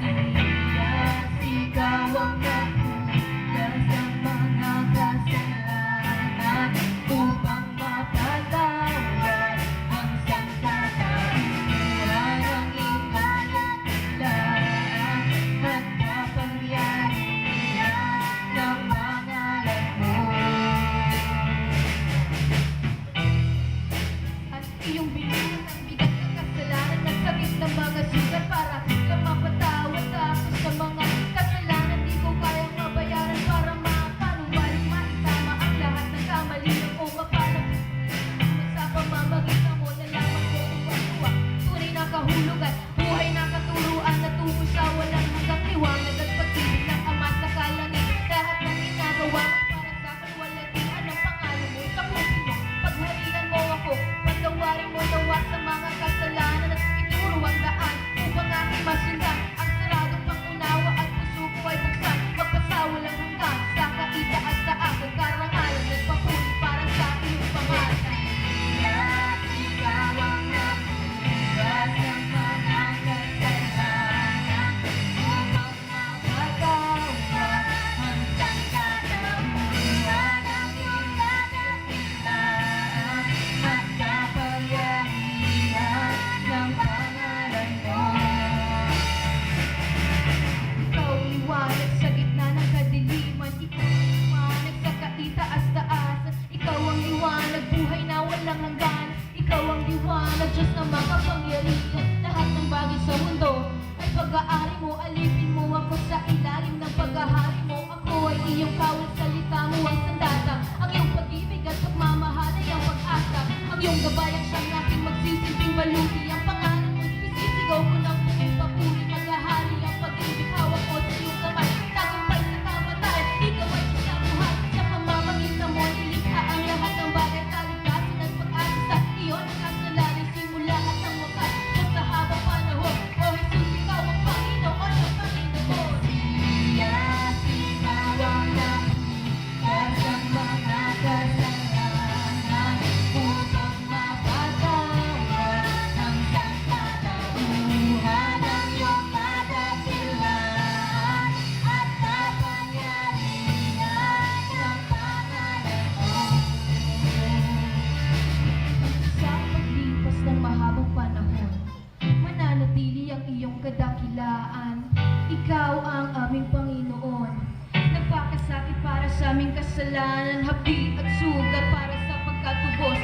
Ikaw ang nagmula sa mga kasalanan upang mapatawad ang sangkatauhan ng iyong kalan at kapangyarihan ng pangalan mo. At iyong binigyan ng bigat ng kasalanan at sakit ng mga sugat para sa mapatawad ako sa mga kasalanan di ko kayang mabayaran para makanumbalik maitama ang lahat ng kamali o mapalang sa pamamagitan mo na lamang ko uwang-uwa tunay na kahulugan, buhay na katuruan na tungo sa walang hanggang liwanag at pag-ibig ng Ama sa kalangit. Lahat ng ginagawa mo para sa kalwalhatian ng pangalan mo sa puso mo. Pagharian mo ako, patawarin mo nawa sa mga kasalanan at ituro ang daan upang aking masundan ang saradong pangunawa at puso ko ay buksan magpasawalang hanggang sa kaitaas sa aking karangalan at papuri para sa iyong pangalan. Ikaw ang nabukas ng mga kasalanan upang mapatawad ang sangkatauhan ng iyong kadakilaan at kapangyarihan ng pangalan mo. Ikaw ang liwanag sa gitna ng kadiliman, ikaw ang liwanag sa kaitaas-taasan, ikaw ang liwanag, buhay na walang hanggan, ikaw ang liwanag, Diyos na makapangyarihan. Lahat ng bagay sa mundo ay pag-aari mo, alipin mo ako sa ilalim ng pag-ahari mo. Ako ay iyong kawal, salita mo ang sandata, ang iyong pag-ibig at pagmamahal ay ang pag-asa, ang iyong gabayan siyang aking magsisilbing maluti. Ang pangalan mo isisigaw ko ng buong papuri, maghahari ang pag-ibig, hawak ko sa iyong kamay, tagumpay sa kamatayan, ikaw ay sa buhay. Sa pamamagitan mo nilikha ang lahat ng bagay, kaligtasan at pag-asa sa iyo nakasalalay simula at ang wakas o sa habang panahon. O Jesus, ikaw ang Panginoon ng Panginoon. Ikaw ang nabukas ng mga kasalanan upang mapatawad ang sangkatauhan ng iyong kadakilaan at kapangyarihan ng pangalan mo. Sa paglipas ng mahabang panahon, mananatili ang iyong kadakilaan. Ikaw ang aming Panginoon. Nagpakasakit para sa aming kasalanan, hapdi at sugat para sa pagkatubos